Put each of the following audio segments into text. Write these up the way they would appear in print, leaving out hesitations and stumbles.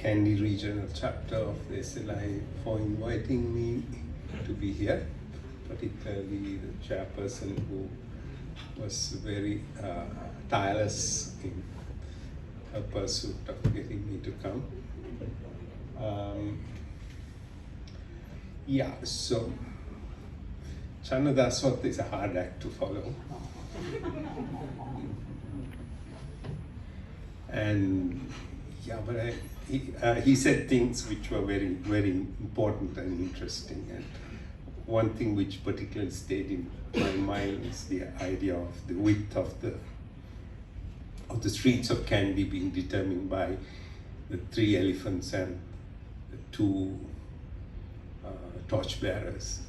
Kandy regional chapter of the SLI for inviting me to be here, particularly the chairperson who was very tireless in her pursuit of getting me to come. Yeah, so Channa Daswat is a hard act to follow. And yeah, but he said things which were very, very important and interesting. And one thing which particularly stayed in my mind is the idea of the width of the streets of Kandy being determined by the 3 elephants and the 2 torchbearers.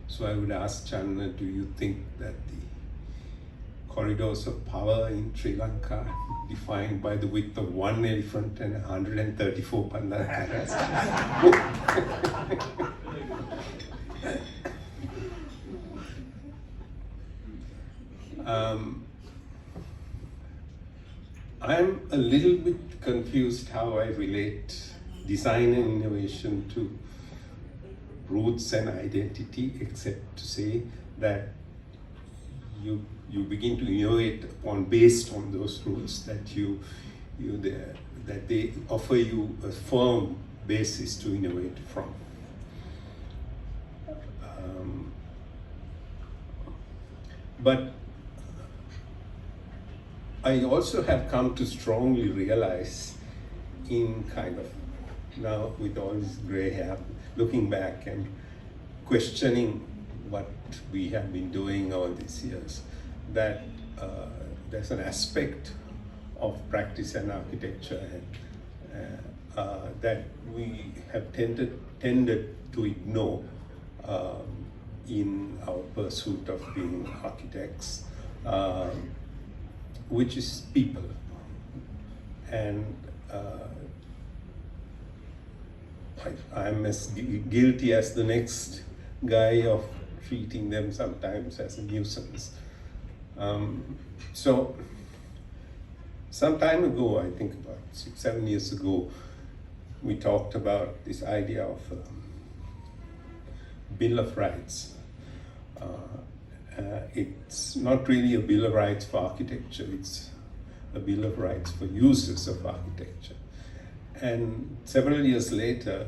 So I would ask Channa, do you think that the corridors of power in Sri Lanka are defined by the width of 1 elephant and 134 Pandakaras? I'm a little bit confused how I relate design and innovation to roots and identity, except to say that you begin to innovate based on those roots, that that they offer you a firm basis to innovate from. But I also have come to strongly realize, in kind of now with all this gray hair, looking back and questioning what we have been doing all these years, that there's an aspect of practice and architecture that we have tended to ignore in our pursuit of being architects, which is people. And I'm as guilty as the next guy of treating them sometimes as a nuisance. So some time ago, I think about 6-7 years ago, we talked about this idea of Bill of Rights. It's not really a Bill of Rights for architecture, it's a Bill of Rights for users of architecture. And several years later,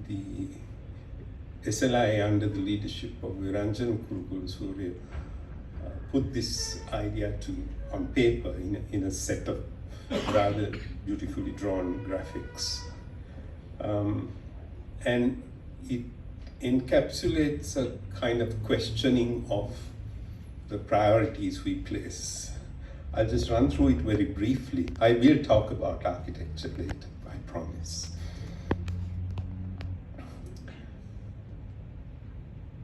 the SLI, under the leadership of Viranjan Kurugul, put this idea on paper in a set of rather beautifully drawn graphics. And it encapsulates a kind of questioning of the priorities we place. I'll just run through it very briefly. I will talk about architecture later, I promise.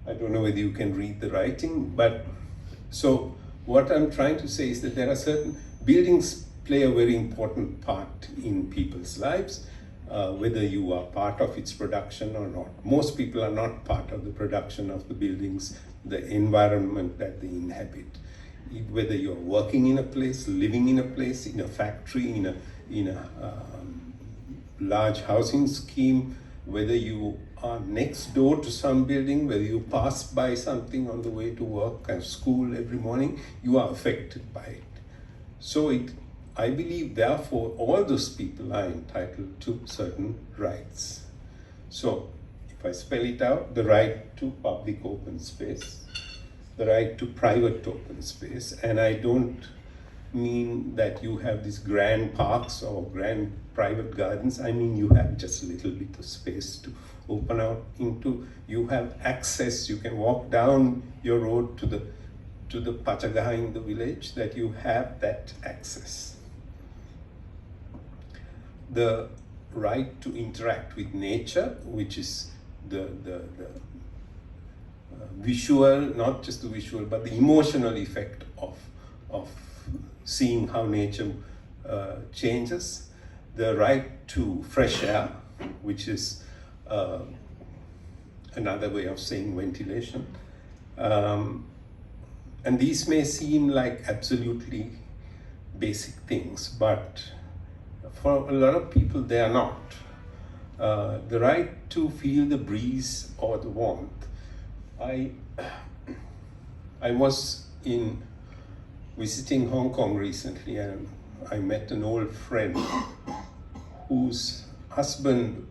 I don't know whether you can read the writing, but so what I'm trying to say is that there are certain buildings play a very important part in people's lives, whether you are part of its production or not. Most people are not part of the production of the buildings, the environment that they inhabit. Whether you're working in a place, living in a place, in a factory, in a large housing scheme, whether you are next door to some building, whether you pass by something on the way to work and school every morning, you are affected by it. So I believe, therefore, all those people are entitled to certain rights. So if I spell it out, the right to public open space, the right to private open space, and I don't mean that you have these grand parks or grand private gardens. I mean you have just a little bit of space to open out into. You have access, you can walk down your road to the Pachagaha in the village, that you have that access. The right to interact with nature, which is the visual, not just the visual, but the emotional effect of seeing how nature changes. The right to fresh air, which is another way of saying ventilation. And these may seem like absolutely basic things, but for a lot of people, they are not. The right to feel the breeze or the warmth. I was visiting Hong Kong recently, and I met an old friend whose husband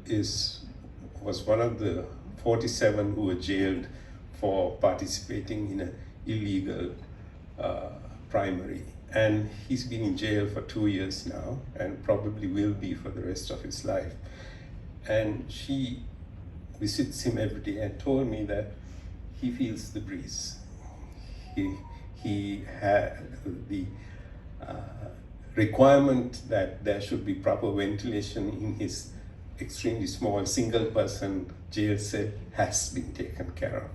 was one of the 47 who were jailed for participating in an illegal primary. And he's been in jail for 2 years now, and probably will be for the rest of his life. And she visits him every day and told me that he feels the breeze. He had the requirement that there should be proper ventilation in his extremely small single-person jail cell has been taken care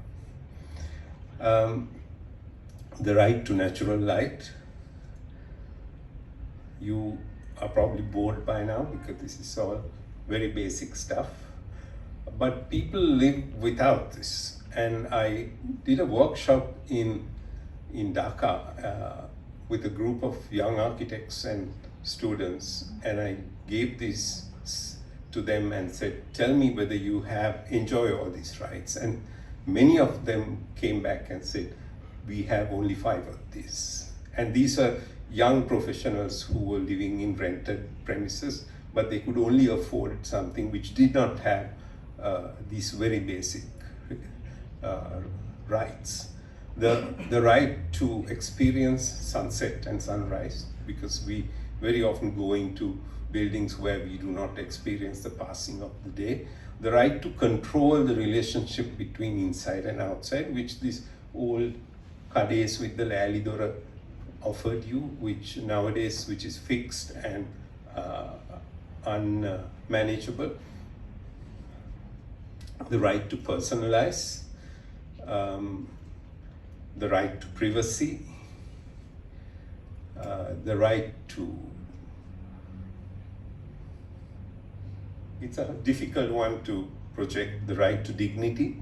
of. The right to natural light. You are probably bored by now because this is all very basic stuff. But people live without this. And I did a workshop in Dhaka with a group of young architects and students, and I gave this to them and said, tell me whether you enjoy all these rights. And many of them came back and said, we have only 5 of these. And these are young professionals who were living in rented premises, but they could only afford something which did not have these very basic rights. The right to experience sunset and sunrise, because we very often go into buildings where we do not experience the passing of the day. The right to control the relationship between inside and outside, which these old kades with the lalidora offered you, which nowadays is fixed and unmanageable. The right to personalize, the right to privacy, the right to, it's a difficult one to project, the right to dignity,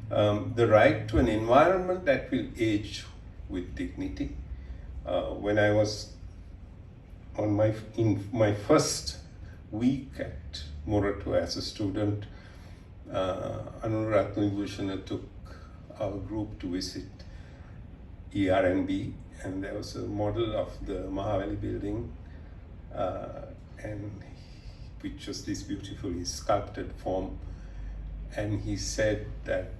the right to an environment that will age with dignity. When I was in my first week at Madura as a student, Anuradha Bhushana took our group to visit ERNB, and there was a model of the Mahavali building, and which was this beautifully sculpted form. And he said that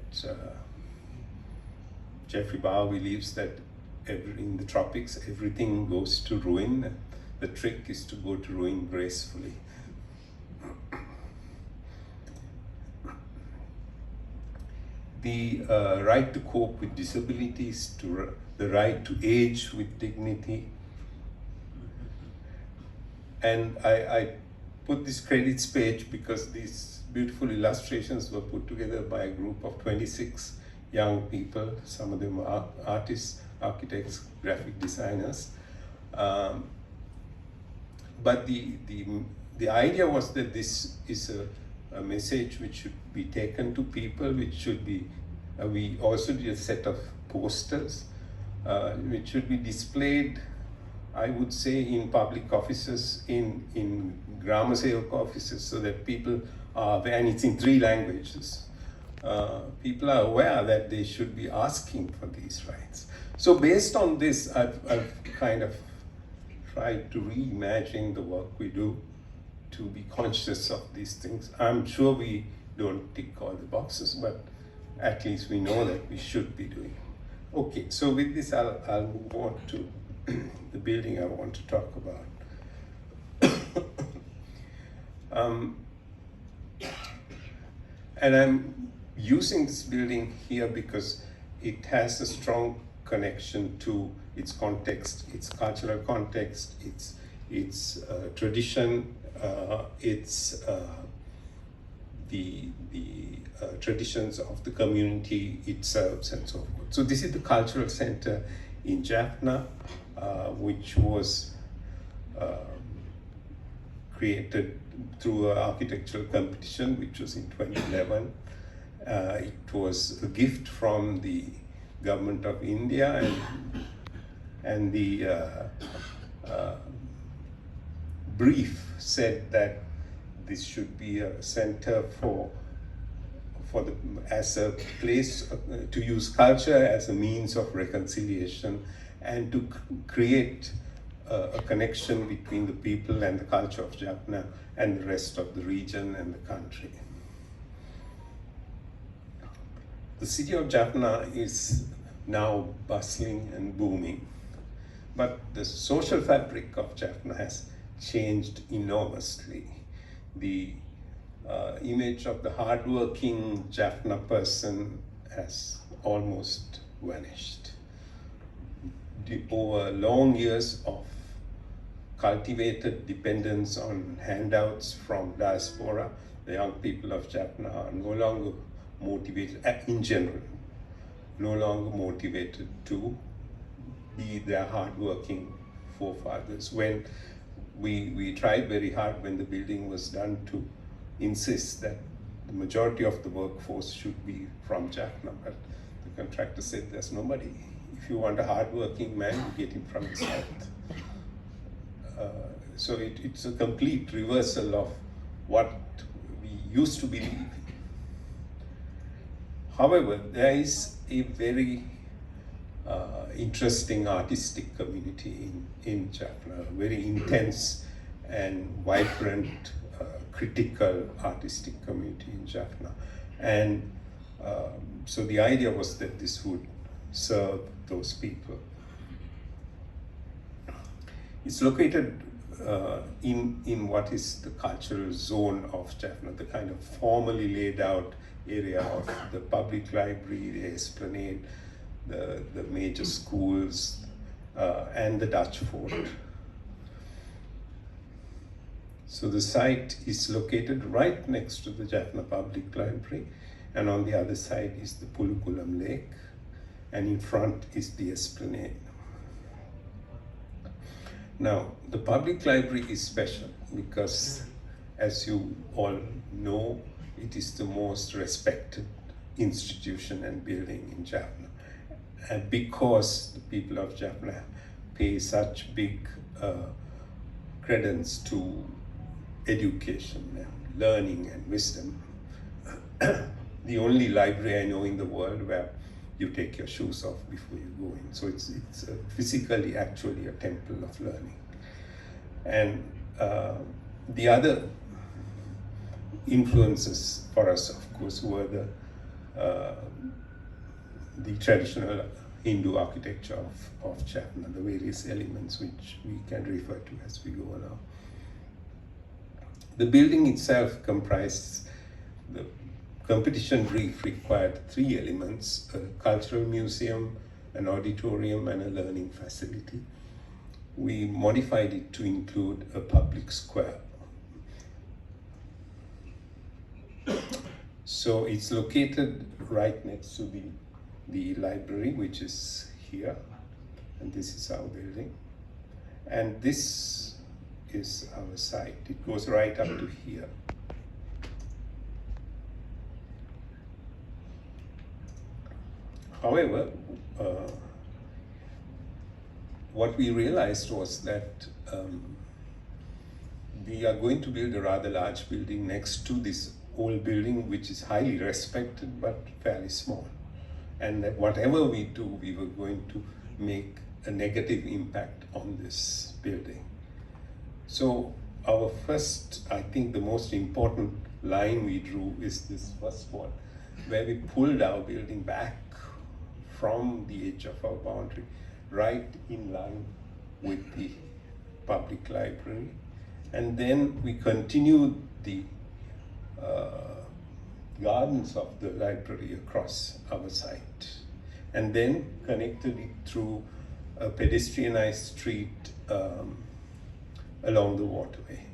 Jeffrey Bauer believes that in the tropics everything goes to ruin. The trick is to go to ruin gracefully. The right to cope with disabilities, the right to age with dignity. And I put this credits page because these beautiful illustrations were put together by a group of 26 young people. Some of them are artists, architects, graphic designers. But the idea was that this is a message which should be taken to people, which should be, we also did a set of posters, which should be displayed, I would say, in public offices, in Grama Sevak offices, so that people are aware, and it's in 3 languages. People are aware that they should be asking for these rights. So based on this, I've kind of tried to reimagine the work we do, to be conscious of these things. I'm sure we don't tick all the boxes, but at least we know that we should be doing. Okay, so with this, I'll move on to the building I want to talk about. And I'm using this building here because it has a strong connection to its context, its cultural context, its tradition, it's the traditions of the community it serves, and so forth. So this is the cultural center in Jaffna, which was created through an architectural competition, which was in 2011. It was a gift from the government of India and the brief said that this should be a center as a place to use culture as a means of reconciliation and to create a connection between the people and the culture of Jaffna and the rest of the region and the country. The city of Jaffna is now bustling and booming, but the social fabric of Jaffna has changed enormously. The image of the hardworking Jaffna person has almost vanished. Over long years of cultivated dependence on handouts from diaspora, the young people of Jaffna are no longer motivated, in general, no longer motivated to be their hardworking forefathers. When we tried very hard when the building was done to insist that the majority of the workforce should be from Jaffna, but the contractor said there's nobody. If you want a hardworking man, you get him from the south. So it's a complete reversal of what we used to believe. However, there is a very interesting artistic community in Jaffna, a very intense and vibrant, critical artistic community in Jaffna. And so the idea was that this would serve those people. It's located in what is the cultural zone of Jaffna, the kind of formally laid out area of the public library, the esplanade, the major schools, and the Dutch fort. So the site is located right next to the Jaffna Public Library, and on the other side is the Pulukulam Lake, and in front is the esplanade. Now, the public library is special because, as you all know, it is the most respected institution and building in Jaffna. And because the people of Jaffna pay such big credence to education and learning and wisdom, the only library I know in the world where you take your shoes off before you go in. So it's physically actually a temple of learning. And the other influences for us, of course, were the traditional Hindu architecture of Jaffna, the various elements which we can refer to as we go along. The building itself comprised, the competition brief required 3 elements: a cultural museum, an auditorium, and a learning facility. We modified it to include a public square. So it's located right next to the library, which is here, and this is our building. And this is our site. It goes right up to here. However, what we realized was that we are going to build a rather large building next to this old building, which is highly respected but fairly small. And that whatever we do, we were going to make a negative impact on this building. So our first, I think the most important line we drew is this first one, where we pulled our building back from the edge of our boundary, right in line with the public library. And then we continued the gardens of the library across our site, and then connected it through a pedestrianized street along the waterway.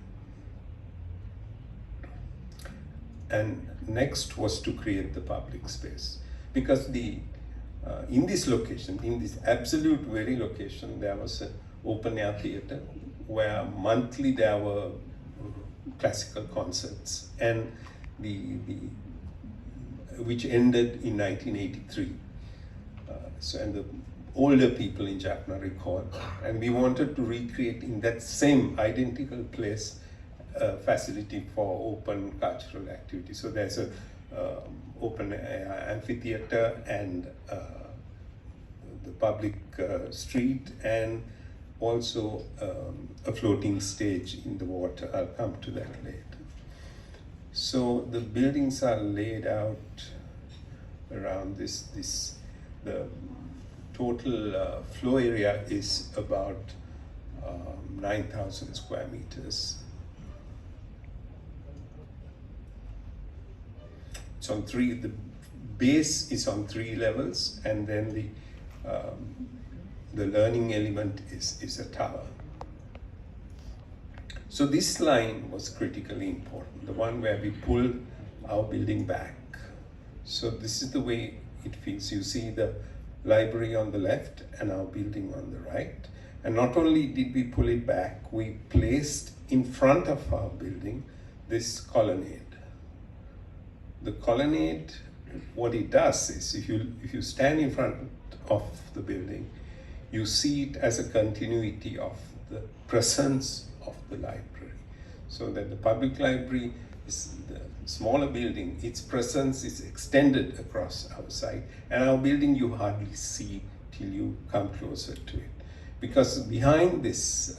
And next was to create the public space, because in this location, in this absolute very location, there was an open air theater where monthly there were classical concerts, and which ended in 1983. And the older people in Jaffna recall, and we wanted to recreate in that same identical place a facility for open cultural activity. So there's a open amphitheater and the public street, and also a floating stage in the water. I'll come to that later. So the buildings are laid out around this the total floor area is about 9,000 square meters. It's on the base is on 3 levels, and then the learning element is a tower. So this line was critically important, the one where we pull our building back. So this is the way it feels. You see the library on the left and our building on the right. And not only did we pull it back, we placed in front of our building this colonnade. The colonnade, what it does is, if you stand in front of the building, you see it as a continuity of the presence of the library. So that the public library is the smaller building, its presence is extended across our site, and our building you hardly see till you come closer to it. Because behind this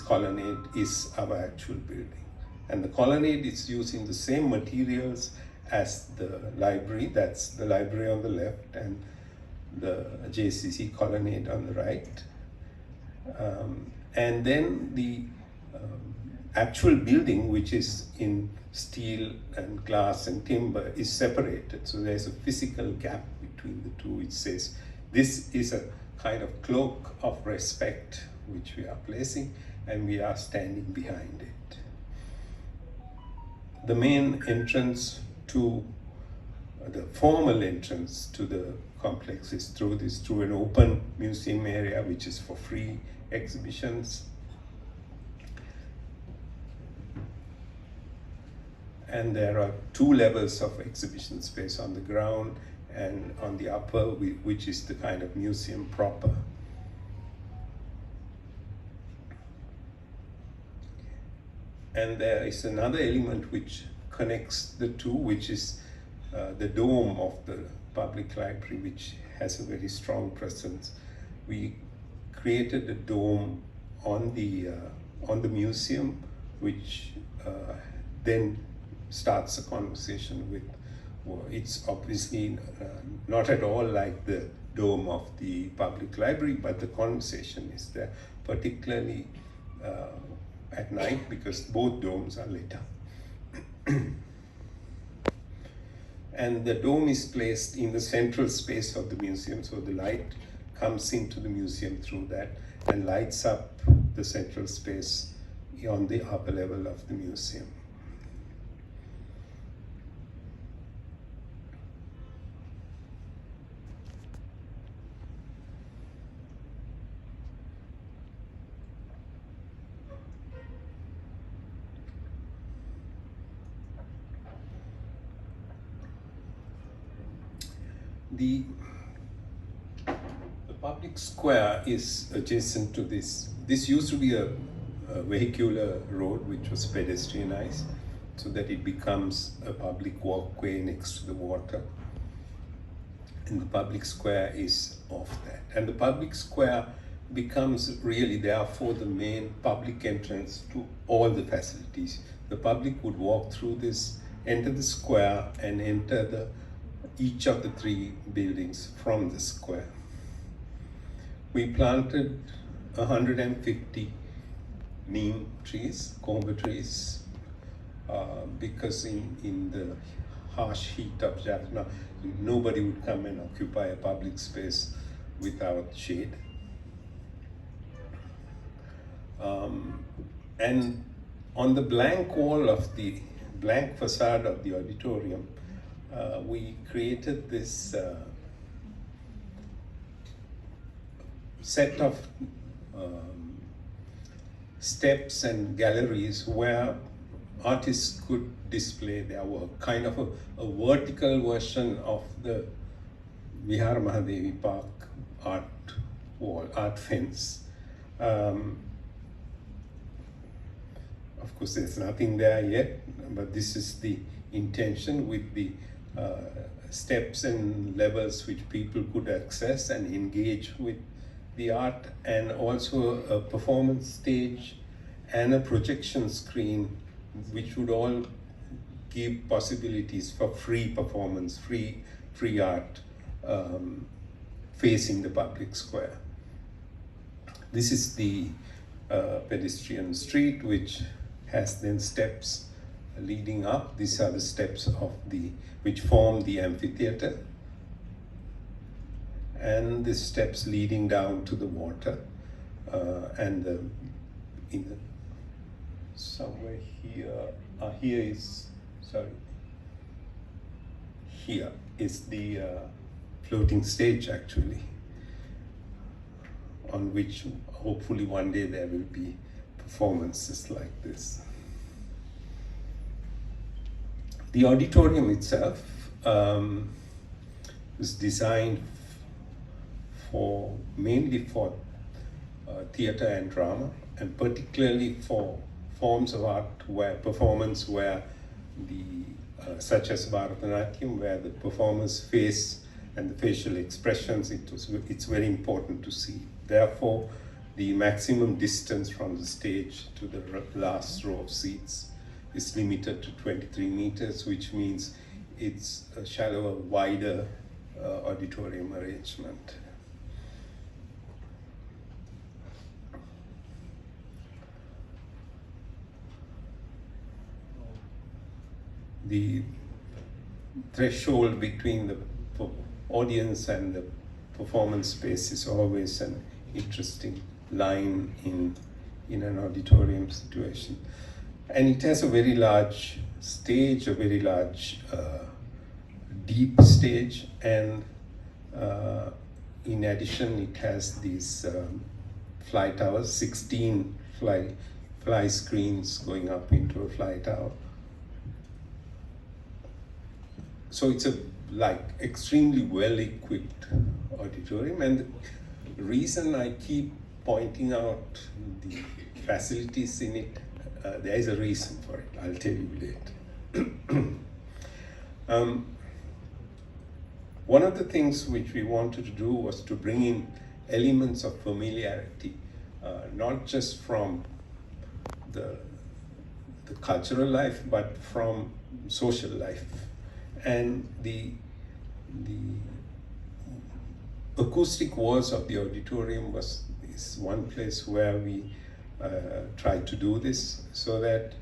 colonnade is our actual building. And the colonnade is using the same materials as the library. That's the library on the left and the JCC colonnade on the right. And then the actual building, which is in steel and glass and timber, is separated. So there's a physical gap between the two. It says this is a kind of cloak of respect which we are placing, and we are standing behind it. The main entrance to the formal entrance to the complex is through an open museum area, which is for free exhibitions. And there are 2 levels of exhibition space, on the ground and on the upper, which is the kind of museum proper. And there is another element which connects the two, which is the dome of the public library, which has a very strong presence. We created a dome on the museum, which then starts a conversation with, well, it's obviously not at all like the dome of the public library, but the conversation is there, particularly at night, because both domes are lit up. And the dome is placed in the central space of the museum, so the light comes into the museum through that and lights up the central space on the upper level of the museum. The public square is adjacent to this. This used to be a vehicular road which was pedestrianized, so that it becomes a public walkway next to the water. And the public square is off that. And the public square becomes really, therefore, the main public entrance to all the facilities. The public would walk through this, enter the square, and enter each of the 3 buildings from the square. We planted 150 neem trees, kombu trees, because in the harsh heat of Jaffna, nobody would come and occupy a public space without shade. And on the blank wall of the blank facade of the auditorium, we created this set of steps and galleries where artists could display their work, kind of a vertical version of the Vihara Mahadevi Park art wall, art fence. Of course, there's nothing there yet, but this is the intention with the steps and levels which people could access and engage with the art, and also a performance stage and a projection screen, which would all give possibilities for free performance, free art facing the public square. This is the pedestrian street, which has then steps leading up. These are the steps of which form the amphitheater, and the steps leading down to the water, and somewhere here, here is the floating stage, actually, on which hopefully one day there will be performances like this. The auditorium itself was designed mainly for theater and drama, and particularly for forms of art performance where such as Bharatanatyam, where the performer's face and the facial expressions, it's very important to see. Therefore, the maximum distance from the stage to the last row of seats is limited to 23 meters, which means it's a shallower, wider auditorium arrangement. The threshold between the audience and the performance space is always an interesting line in an auditorium situation. And it has a very large stage, a very large deep stage, and in addition it has these fly towers, 16 fly screens going up into a fly tower. So it's a extremely well-equipped auditorium, and the reason I keep pointing out the facilities in it, there is a reason for it. I'll tell you later. One of the things which we wanted to do was to bring in elements of familiarity, not just from the cultural life, but from social life. And the acoustic walls of the auditorium is one place where we tried to do this, so that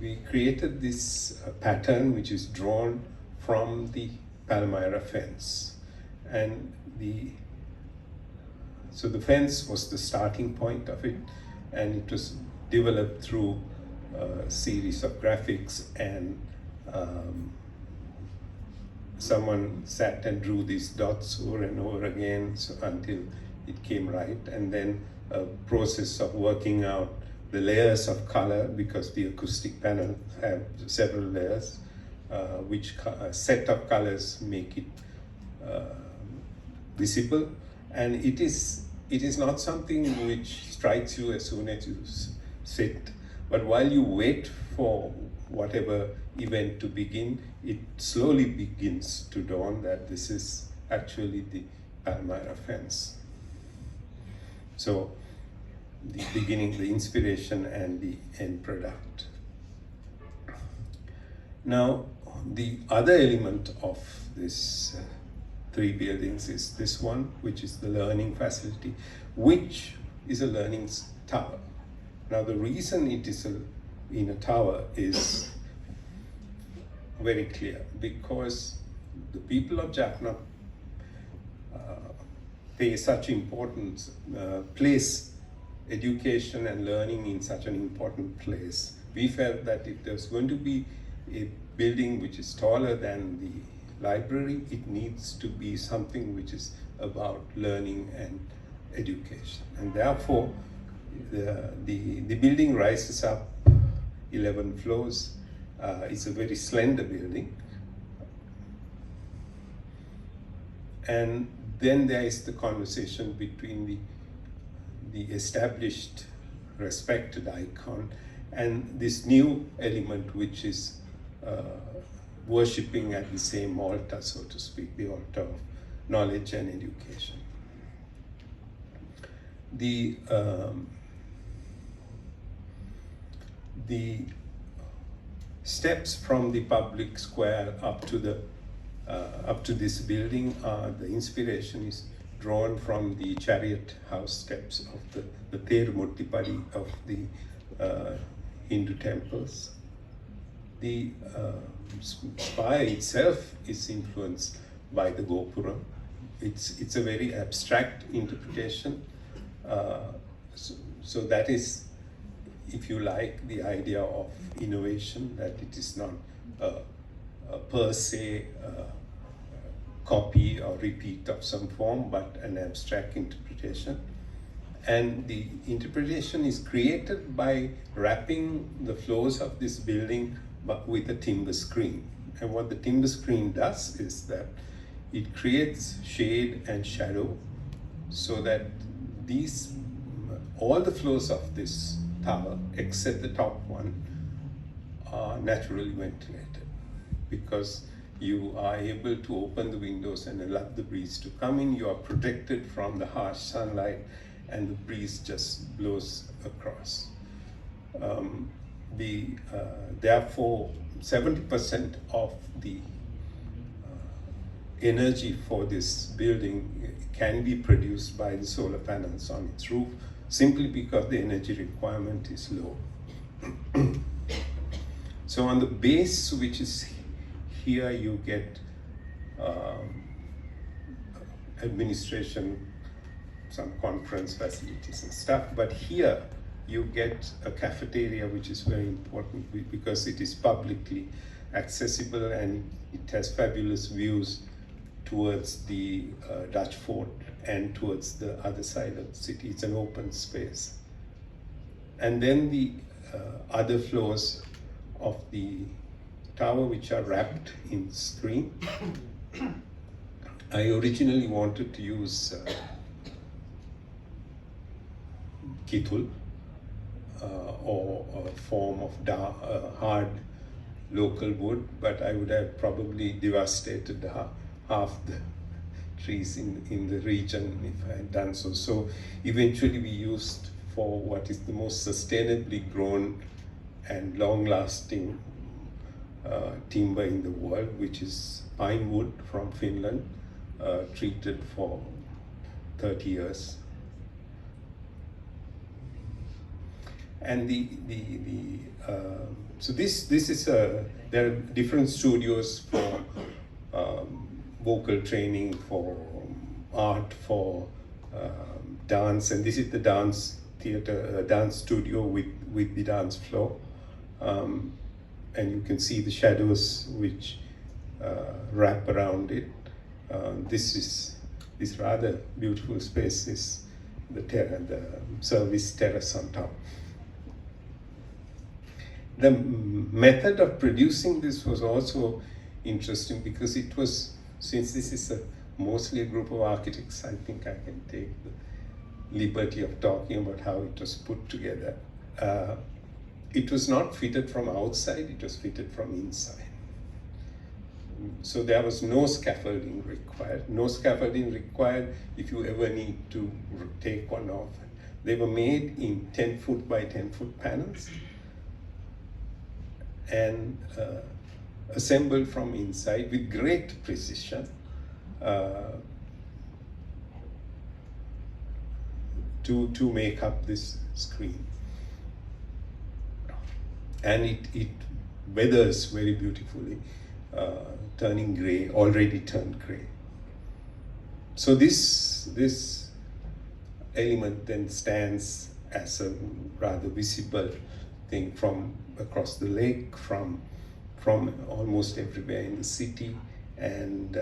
we created this pattern which is drawn from the Palmyra fence. And so the fence was the starting point of it, and it was developed through a series of graphics, and someone sat and drew these dots over and over again until it came right, and then a process of working out the layers of color, because the acoustic panel have several layers, which set of colors make it visible. And it is not something which strikes you as soon as you sit, but while you wait for whatever event to begin, it slowly begins to dawn that this is actually the Palmyra fence. So the beginning, the inspiration, and the end product. Now, the other element of this three buildings is this one, which is the learning facility, which is a learning tower. Now, the reason it is in a tower is very clear, because the people of Jaffna pay such importance, place education and learning in such an important place. We felt that if there's going to be a building which is taller than the library, it needs to be something which is about learning and education. And therefore, the building rises up 11 floors. It's a very slender building. And then there is the conversation between the established, respected icon and this new element which is worshipping at the same altar, so to speak, the altar of knowledge and education. The steps from the public square up to this building, the inspiration is drawn from the chariot house steps of the Terumuttipadi of the Hindu temples. The spire itself is influenced by the Gopuram. It's a very abstract interpretation. So that is, if you like, the idea of innovation, that it is not a per se copy or repeat of some form, but an abstract interpretation. And the interpretation is created by wrapping the floors of this building but with a timber screen. And what the timber screen does is that it creates shade and shadow so that all the floors of this tower, except the top one, are naturally ventilated, because you are able to open the windows and allow the breeze to come in. You are protected from the harsh sunlight, and the breeze just blows across. Therefore, 70% of the energy for this building can be produced by the solar panels on its roof, simply because the energy requirement is low. So on the base, which is here, you get administration, some conference facilities and stuff, but here you get a cafeteria, which is very important because it is publicly accessible and it has fabulous views towards the Dutch fort and towards the other side of the city. It's an open space. And then the other floors of the tower, which are wrapped in screen. I originally wanted to use kitul, or a form of hard local wood, but I would have probably devastated half the trees in the region if I had done so. So eventually we used for what is the most sustainably grown and long-lasting timber in the world, which is pine wood from Finland, treated for 30 years. And so this is there are different studios for vocal training, for art, for dance, and this is the dance theater, dance studio with the dance floor, and you can see the shadows which wrap around it. This rather beautiful space is the service terrace on top. The method of producing this was also interesting because it was, since this is mostly a group of architects, I think I can take the liberty of talking about how it was put together. It was not fitted from outside, it was fitted from inside. So there was no scaffolding required. No scaffolding required if you ever need to take one off. They were made in 10 foot by 10 foot panels and assembled from inside with great precision to make up this screen. And it weathers very beautifully, turning gray, already turned gray. So this element then stands as a rather visible thing from across the lake, from almost everywhere in the city, and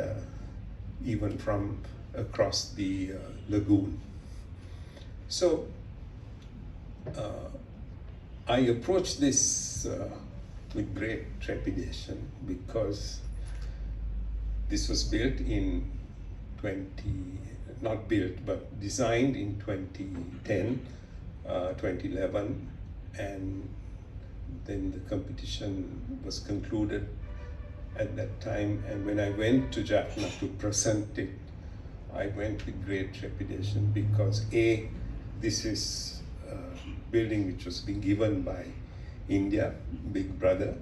even from across the lagoon. So I approached this with great trepidation because this was built in not built, but designed in 2010, 2011, and then the competition was concluded at that time, and when I went to Jaffna to present it, I went with great trepidation because A, this is a building which was being given by India, Big Brother,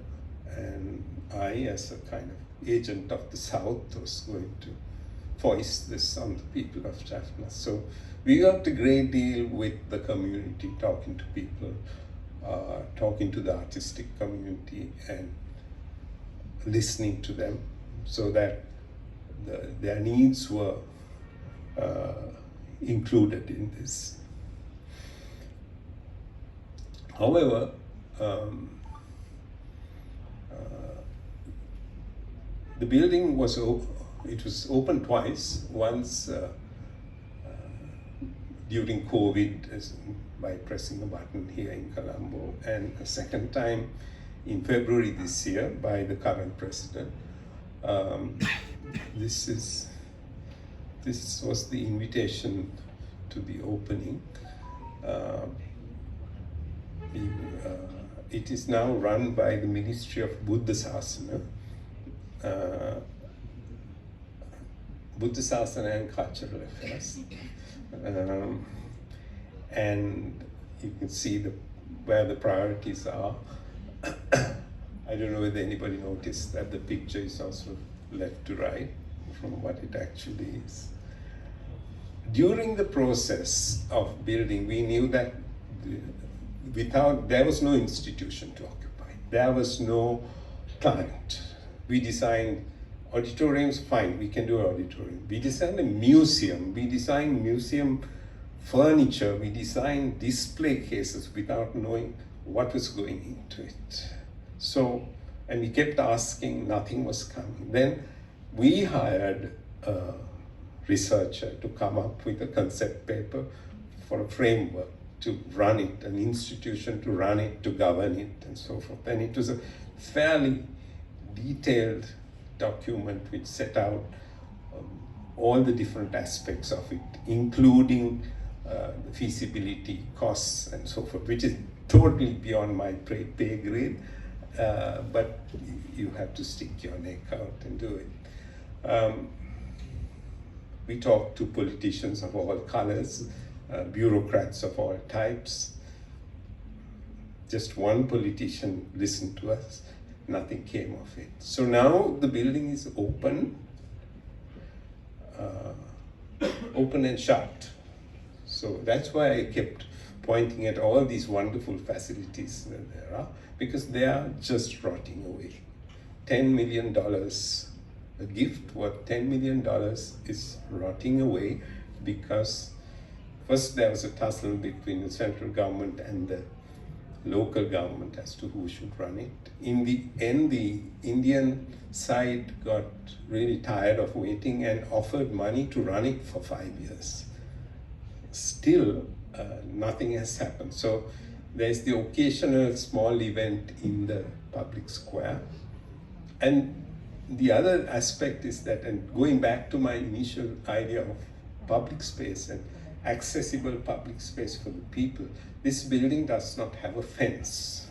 and I, as a kind of agent of the South, was going to foist this on the people of Jaffna. So we worked a great deal with the community, talking to people, talking to the artistic community and listening to them so that their needs were included in this. However, the building was opened twice. Once during COVID, by pressing a button here in Colombo, and a second time in February this year by the current president. This was the invitation to the opening. It is now run by the Ministry of Buddha Sasana, and Cultural Affairs. And you can see where the priorities are. I don't know whether anybody noticed that the picture is also left to right from what it actually is. During the process of building, we knew that there was no institution to occupy. There was no client. We designed auditoriums, fine, we can do an auditorium. We designed a museum. We designed museum furniture. We designed display cases without knowing what was going into it. So, and we kept asking, nothing was coming. Then we hired a researcher to come up with a concept paper for a framework to run it, an institution to run it, to govern it, and so forth. And it was a fairly detailed document which set out all the different aspects of it, including the feasibility, costs, and so forth, which is totally beyond my pay grade, but you have to stick your neck out and do it. We talked to politicians of all colors, bureaucrats of all types. Just one politician listened to us, nothing came of it. So now the building is open and shut. So that's why I kept pointing at all these wonderful facilities that there are, because they are just rotting away. $10 million, a gift worth $10 million is rotting away because first there was a tussle between the central government and the local government as to who should run it. In the end, the Indian side got really tired of waiting and offered money to run it for 5 years. Still, nothing has happened. So there's the occasional small event in the public square. And the other aspect is that, and going back to my initial idea of public space and accessible public space for the people, this building does not have a fence.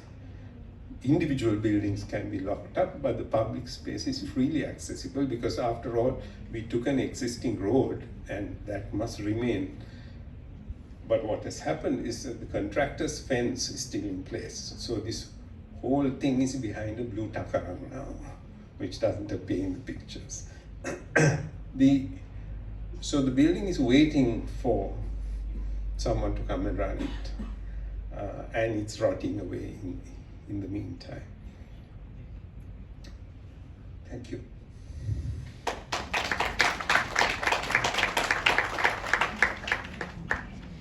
Individual buildings can be locked up, but the public space is freely accessible because after all, we took an existing road and that must remain. But what has happened is that the contractor's fence is still in place. So this whole thing is behind a blue takaram now, which doesn't appear in the pictures. So the building is waiting for someone to come and run it. And it's rotting away in the meantime. Thank you.